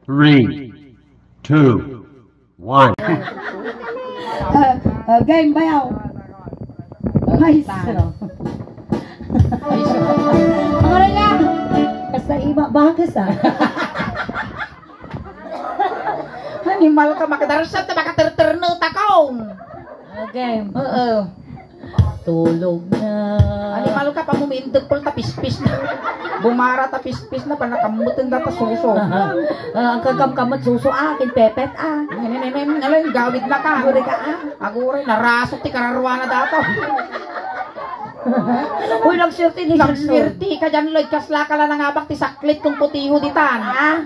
3, 2, 1. Game bayaw. Ay, siro. Ako rin lang. Kasta iba, bakas ah. Animal ka makadarasat na makaterterno takong. Game. Oo. Tulog na. Animal ka pa mumindog pul tapis-pis na. Bumara tapis-pis na pa nakamutin na suso. Ang kagam-kamot suso akin, pepet ah. Ngayon, gawid na ka. Agure ka ah. Agure, narasot ti kararwa na dato. Uy, nagsirti ni Jackson. Nagsirti ka dyan, Lloyd. Kasla ka lang nangabak ti saklit kung putiho ditan. Ah?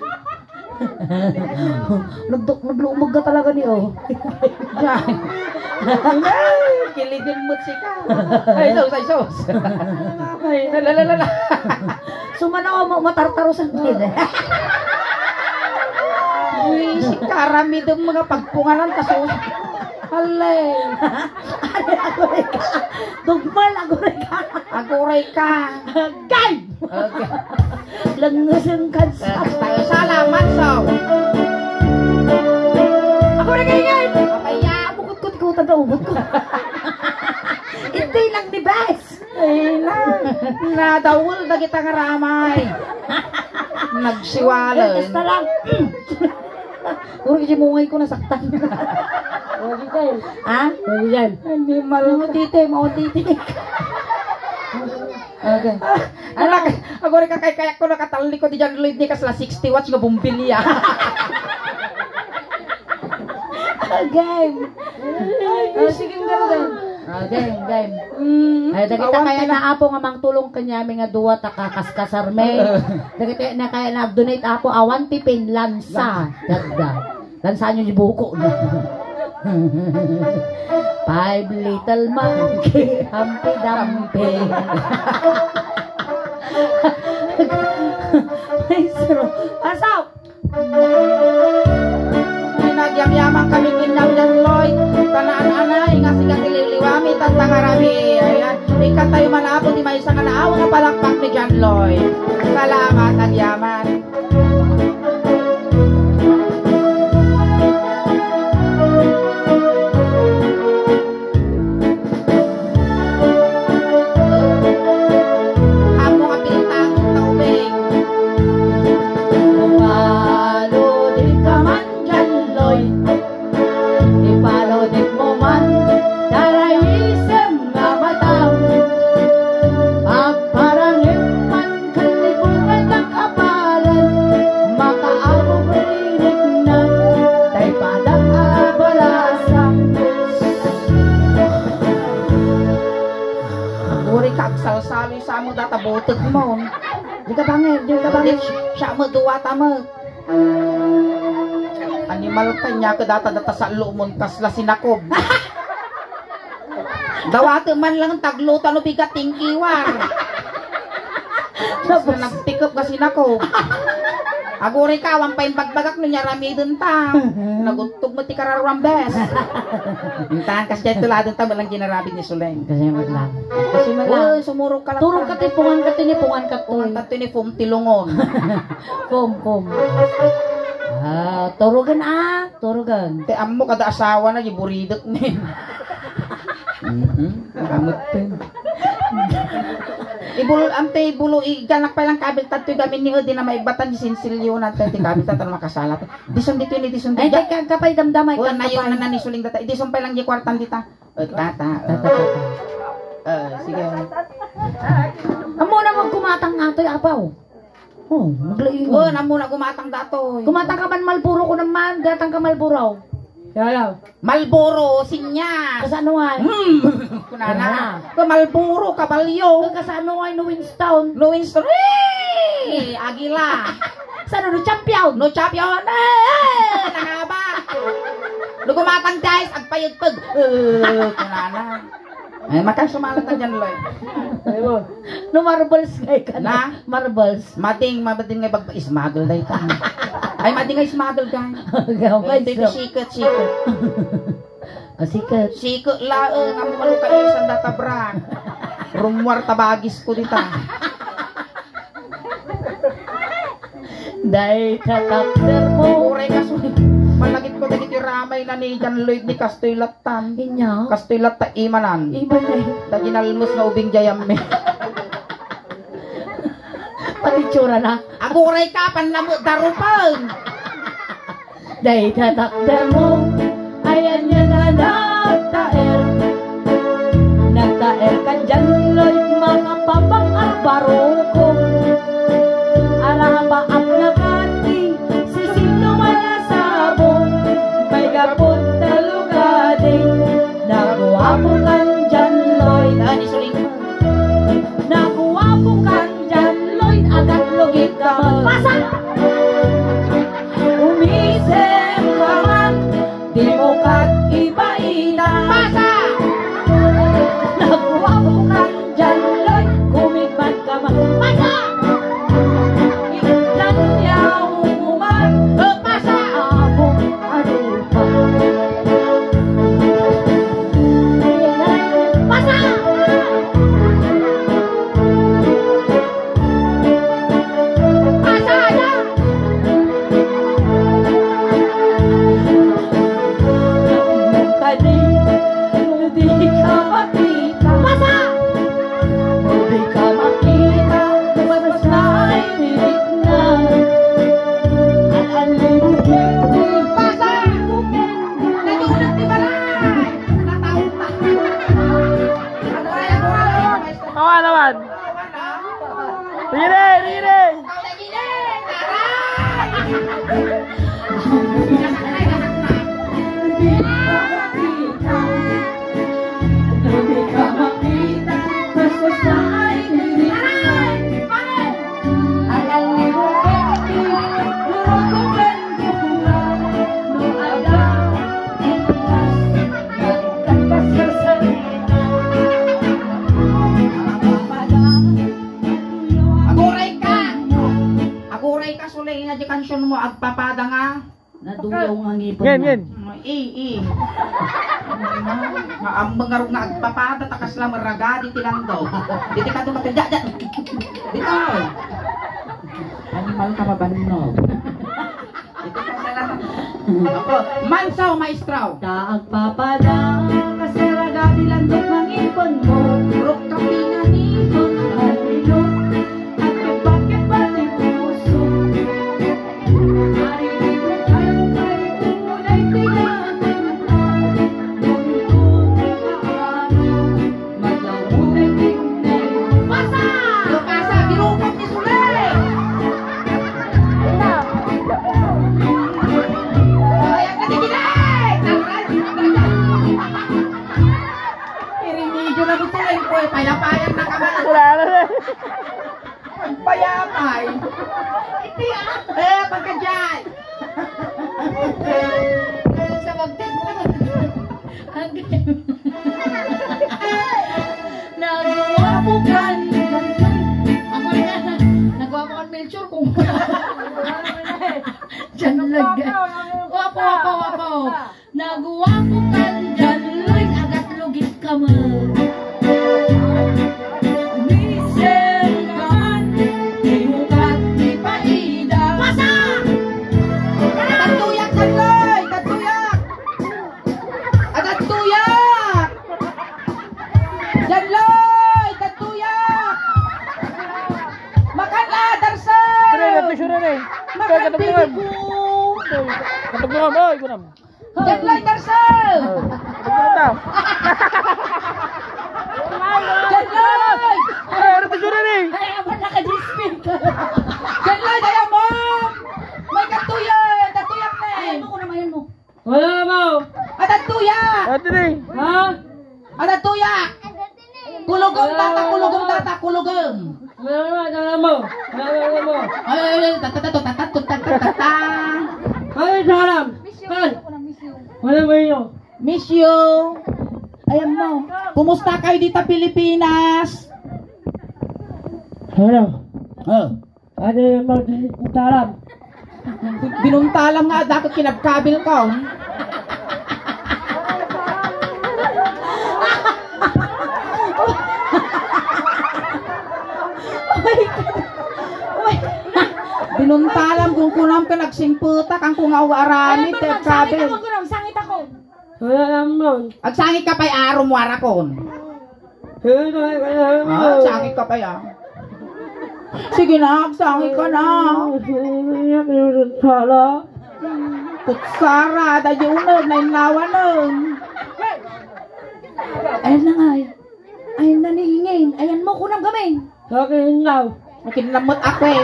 Naglumog ka talaga niyo. Diyan. Ay, kilidin mo't si ka. Ay, sos. Ay, lalalala. Sumana ako matartaro sa akin. Uy, si karami dong mga pagpunganan kasos. Halay. Agure ka. Dugmal, agure ka. Aguray ka. Game! Okay. Langasan kansa. Tayo salamat, so. Agure ka ingay! Papaya. Bukot ko, taga-ubot ko. Hindi lang ni Bes. Ay lang. Nadawul na kita ngaramay. Nagsiwalay. Basta lang. Puro mungay ko nasaktan. Huwag dyan. Ha? Huwag dyan. Hindi malutite, mautite. Okay. Anak, ako rin kakay-kayak ko nakatali ko di dyan Lloyd ni kasla 60 watts nga bumbilya. Game. Sige nga. Game. Ay, dagita kaya na apo nga mang tulong kanyami nga duwa ta kakaskasarme. Dagita na kaya na donate apo awan tipin lansa. Dagda. Lansa nyo ni buko. 5 little monkey, Humpty Dumpty. Ay, siro. Asaw! Nagyam-yamang kami kinaw dyan Lloyd. Tanaan-anay nga siga tililiwami tantangarami. Ayan. Ikat tayo manapon di may isang kanaawa nga palakpak ni John Lloyd. Salamat at yaman. Salsali sa mo databotod mo. Di ka bangir. Siya mo duwata mo. Animal kanya ka data sa lumon kasla sinakob. Dawate man lang taglutan o bigating iwar. So, nagtikop ka sinakob. Aguri ka, wampain pagbagak no niya rami dun ta. Nagutog mo ti kararwang bes. Intahan kasi dyan tuladon ta, walang ginarabid ni Suleng. Kasi maglang. Kasi maglang. Sumurog ka lang. Turog ka tipungan ka tinipungan ka to. Pungan ka tinipong tilungon. Pum. Turugan turugan. Te amo kada asawa na, giburidot ni. Kamot din. Ante bulo iganak pa lang kabil tatto gamin ni Odi na may batan ni Sinsilyo natin ti kabil tatto makasalat. Dison dito ni dison dito. Ay kay kapay damdamay ka. Na yun na ni suling data. Dison pa lang gi kwartan dita. Tata. Sige. Amo na magkumatang atoy apaw. Oh, maglaing. Amo na gumatang datoy. Kumatang ka man Malboro ko naman, datang ka Malboro. Yala. Malboro sinya. Kasano ay? Kunana. Ko Malboro kabalyo. Kasano ay no Winston? Agila. Sano no champion? No champion. Nangaba. Lugumatang guys agpayagpag. Kunana. Ay makasumalat na dyan Lloyd. No marbles ngay ka na. Marbles. Mading nga bagpa-ismagol day ta. Ay mading nga ismagol guys. Ito sikat. Sikat. Sikat laeng ang malukain sa databran. Rumwar tabagis ko dita. Dahil katakder mo. Uray ka sulit. Malagit ko dagiti ramay na ni John Lloyd ni Castoylatan. Inya. Castoylata imanan. Iba na eh. Daginalmus na ubing jayam me. Patitsura na. Aguray ka, panlamot darupan. Dahil katakder mo. Ayan yan na nagtaer. Nagtaer ka dyan, Lloyd, mga papang arbarokong. Arabaap na kati, sisino malasabong. May gapon na lugading, naguwapo kan dyan, Lloyd. Ani suling. Naguwapo kan dyan, Lloyd, agad lugit ka magpasa. Umisem ka man, di mo kat iba-ina. Pasa! Naguwapo kan dyan, Lloyd, kumigman ka magpasa. Ilan yaw uman, pasa abong arupa. Pasa! Pasa na! Di ka makita. Pasa! Di ka makita, mas na'y pilit na. At ang lumukendi, pasa! Nagulat ni Balay! Natawag pa. Aguray. Tawa naman. Rire, rire. Ikaw na giling! Aray! Di ka makita, mas na'y pilit na. At ang lumukendi, lumukendi na. No ada, ikas, nagkakas ka sa Aguray ka! Aguray ka, sulay nga di kansyon mo, agpapada nga. Naduyaw nga ngipon Gen, mo. gen. Nga ang mga rung nga agpapada, takas lang maraga, di tinando. Di ka dumating, di. Dito. Animal ka mabanog. Dito ka sa lahat. Apo, mansaw, maestraw. Daag papada, kasi raga nilandok ng ipon mo. Ruk kapina ni. Halilo, at bakit ba di puso? Maririnig ang may tunay tinatantan. Ngunit kung paano, maglamunay tingnan. Pasa! Lukasa, birupag ni Sulay. Ayan ka tigilay! Irinidyo na gusto lang po, payapayang na kama. Wala na rin. Payapay. Pagka dyan. Sa magtagpunan. Nagwapukan. Ako na. Nagwapukan Melchor kung Diyan lagay. Wapo. Nagwapukan dyan loy agad lugit ka mo. Umisem ka man, di mo kat ipaida. Pasa! Tatuyak, Sanloy! Tatuyak! Tatuyak! Sanloy! Tatuyak! Makan na, Darsan! Pre, natusyo na rin. Makan Katog baby naman. ko! Katog naman. Oy, kunam. Sanloy, Darsan! Katog naman. Sanloy! Ay, natusyo na rin. Ay, abang naka-dispin ka. Sanloy, daya mo! May katuyak! Tatuyak na eh! Ano ko naman yan mo? Wala na mo. Tatuyak! Ate rin. Ha? Tatuyak! Kulugong tata, kulugong tata, kulugong! Wala mo. Ay, tata. Ay, salam. Kan. Wala mo yun. Miss you. Ayan mo. Kumusta kayo dito Pilipinas? Hello. Oh. Ate, magsalam. Binuntalam nga dapat kinabkabil ko. Nuntalam kung kunam ka nagsimputa kang kung awarani te kabel. Sangit ako. Wala naman. Agsangit ka pa'y arom warakon. Agsangit ka pa'y Sige na, agsangit ka na. Kutsara, da yunod na inawanon. Ayan na nga. Ayan na nihingin. Ayan mo kunam gamin. Sakin daw. Makinlamot ako eh.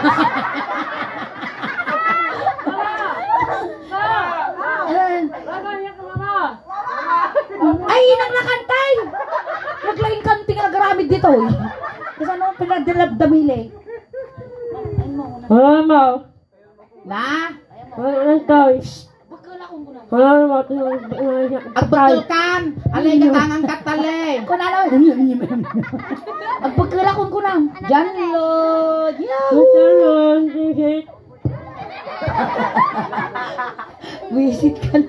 Ay, inang nakantay! Naglaing kanting nagaramid dito eh. Kasi ano pinagdalabdamili? Wala naman. Na? Wala naman. Wala naman. Agbagulkan! Alay ka tangang katale! Kung ano? Agpagkalakon ko na. Diyan, Lord! Visit ka na.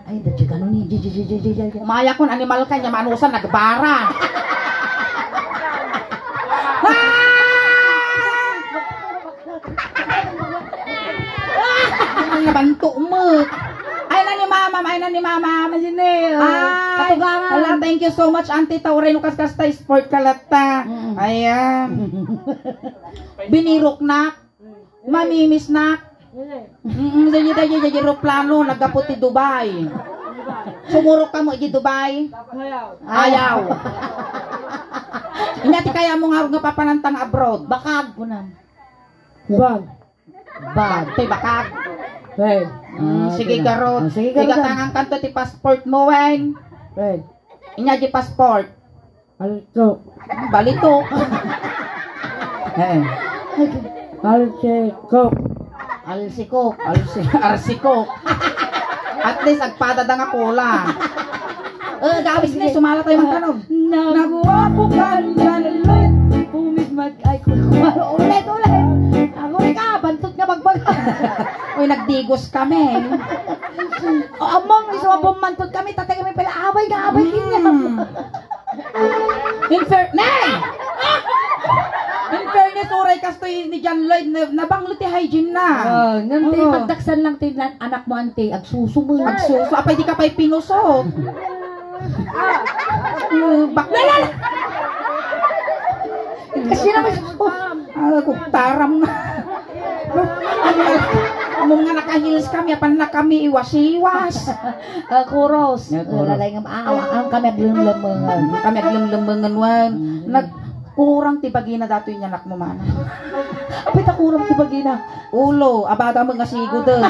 Ay, dati ka nun eh. Umaya kon animal ka niya manusan nagbara. Ang nabanto mo. Ay na ni mama, Masinil. Ay, ala, thank you so much, Auntie Tauray, no kaskasta sport kalata. Ayan. Binirok na. Mamimis na. Jadi aeroplano nagaputi Dubai. Sumurok ka mo di Dubai? Ayaw. Inyati kaya mo nga papanantang abroad. Bakag ko na. Bag. Bag. Tay bakag. Hey. Sige garot. Sige Sige garot. tangang kanto ti passport mo wen. Hey. Inya di passport. Alito. Balito. Alito. Alsikok. Arsikok. At least agpadada nga pula. Gawis ni sumala tayo magtanong. Nagwapo ka dyan ulit. Pumismat ay kumaro. Ulit. Ako rin ka, bantot nga magbaga. Uy, nagdigos kami. O among, isa bumantot kami, tatay kami pala, abay kanya. In fairness, uray kastoy ni John Lloyd, nabanglo ti hygiene na. Nganti, pagdaksan lang tin anak mo, ante, agsusumo. Agsuso, apay di ka pa'y pinusok. Bakla! Kasi naman, Kuktaram nga. Among nga nakahils kami, apan na kami iwas-iwas. kuros. Kuros. Lalay nga maawa, ang kami aglumlumangan. Kami aglimlimbangan wan. Nagkurang tibagina dato yung anak mo mana. Apit kurang tibagina. Ulo, abaga mo nga sigo dun.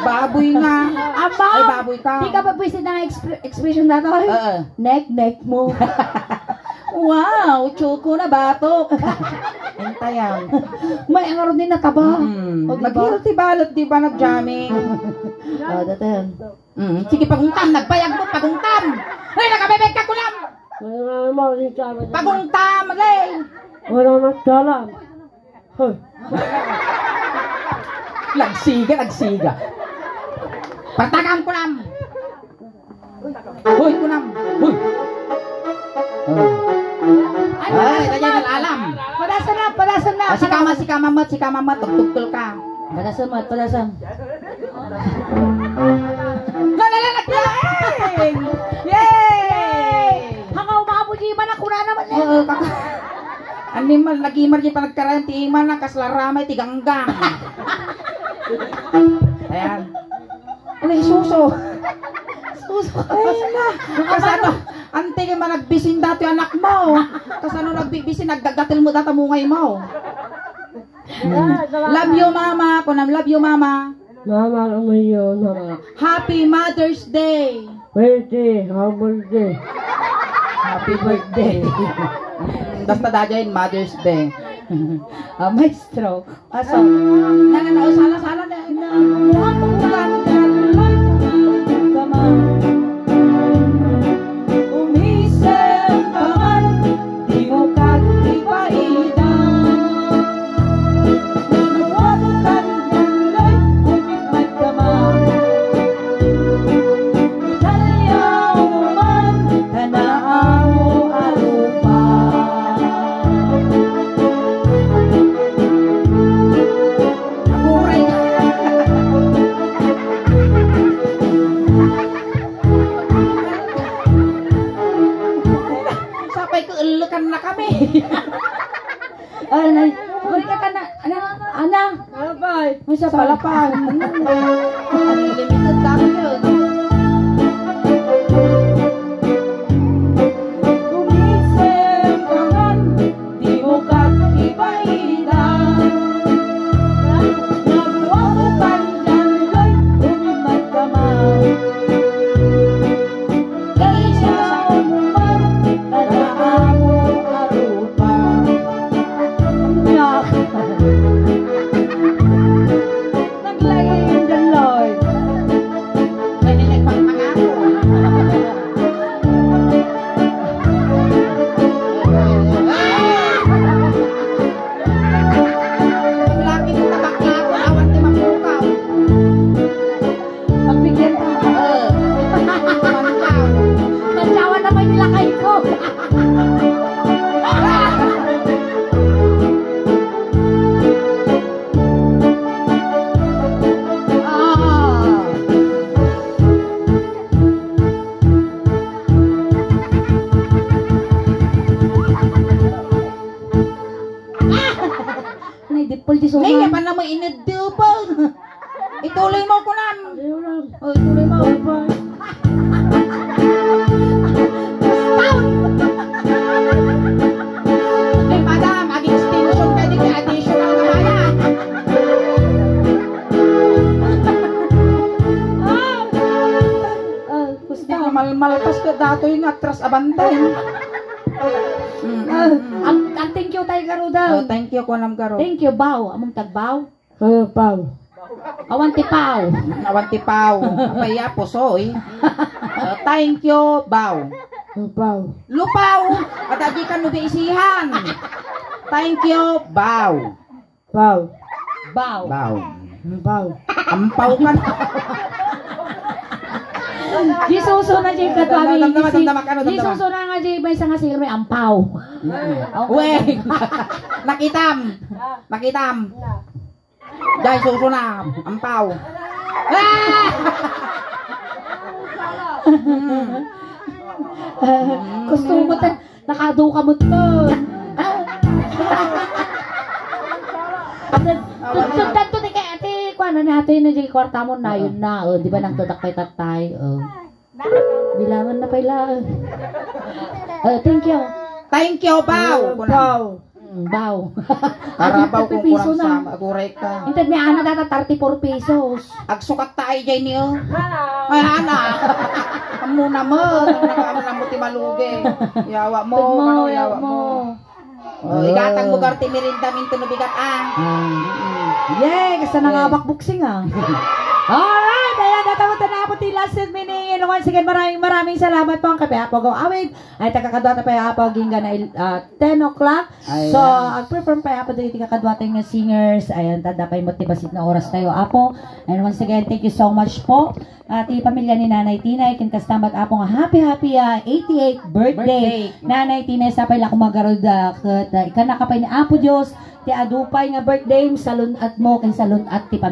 Baboy nga. Ama! Ay, baboy ka. Di ka pa pwisit ng expression na to? Neck mo. Wow, chuko na batok. Hintayan. May ang aron din nataba. Nag-guilty balot, di ba, nag-jamming? Datan. Sige, pagungtam, nagbayag mo, pagungtam. Ay, nakabebeg ka kulam. Wala naman. Pagungtam, alay. Wala naman. Hoy. Nagsiga. Patagang kulam. Hoy, kulam. Hoy. Ay, kanya nalalam. Padasan na. Si kama, tugtugtul ka. Padasan. Nalalaglaing! Yay! Hanga umabo di man ako na naman eh. Animal, nag-imar di pa nagkaroon, ti iman na kaslaramay, tiganggang. Ayan. Ano yung suso? Ay na. Kasano, ante ka managbisin dati anak mo. Kasano nagbibisin, naggagatil mo data mungay mo. Love you mama, kunam love you mama. Mama, yun. Happy Mother's Day. Birthday. Happy birthday. Basta dadyain Mother's Day. Maestro. Aso, nananaw sala-sala na. Umisip ka man, di mo kagtipaida. Nanuwatan nalay, kumikmat ka man. Italyaw mo man, tanaaw arupa. Nag-ulukan na kami. Ay, uri ka na, ana, Abay. may sa palapan. Unlimited dami yun. Gumising ka man, di mo kat ipaida. Nagwakupan dyan, Loy, umimad ka man. Ikaw man, tadaan mo arupa. Naglagay dyan, Loy. May nagpagpangako. Laki ng tabak na ako, awan di mapukaw. Pagbigyan ka. Mankaw. Nagsawan na may nilakay ko. Naidipol di May suman. pa naman inadubog. Ituloy mo ko nan. Oh, ituloy mo. Ay, madam, aging extension pwede ka additional na kaya. Gusto ko malmalpas ka dato yung atras abantay. Ang thank you tayo karuda. Oh, thank you ko nam garo. Thank you, Bao. Among tagbaw. Pau. Awan ti Pao. Awan ti pau. Apaya pusoy. Thank you, bow. Pau. Lupaw. At adi ka nubiisihan. Thank you, bow. Pau. Bao. Bow. Pau. Ampaw ka na. Di suso na di ka kami. Damdamak, ano, Di damdamak? suso na nga di may isang asir may ampaw. Weh. Nakitam. Nakitam. Dahil suso na. Ampaw. Ah! Gusto mo ta nakaduka mo to. Sundan to ni kay ate kuano ni ate na di kwarta mo na yun na. Oh, di ba nang tudak kay tatay. Oh. Bilangan na pala. Thank you. Thank you, bow. Pau. Bao. Karabaw kung piso kurang na. sa agurek ka. Intad ni ana data 34 pesos. Agsukat tayo dyan niyo. Ay, Hana. Amo naman. Nagkakaman mo ti malugi. Yawa mo. Ano, yawa mo. Oh, igatang mo garti mirinda minto no bigat ah. Yay! Kasi nangabak boxing ah. Alright! Ayan, natamutan na po ti last meeting. And once again, maraming salamat po ang kapihapo go awid. Ay, takakadwata pa yapo ginga na 10 o'clock. Ayan. So,ag-perform pa yapo dito kakadwata nga singers. Ayan, tada pa'y motibasit na oras tayo apo. And once again, thank you so much po. Ti pamilya ni Nanay Tinay, kinkastamat apo nga happy 88th birthday. Nanay Tinay, sapay la kumagarod kat ikanakapay ni Apo Diyos. Ti adupay nga birthday, salun at mo, kin salun at ti pamilya.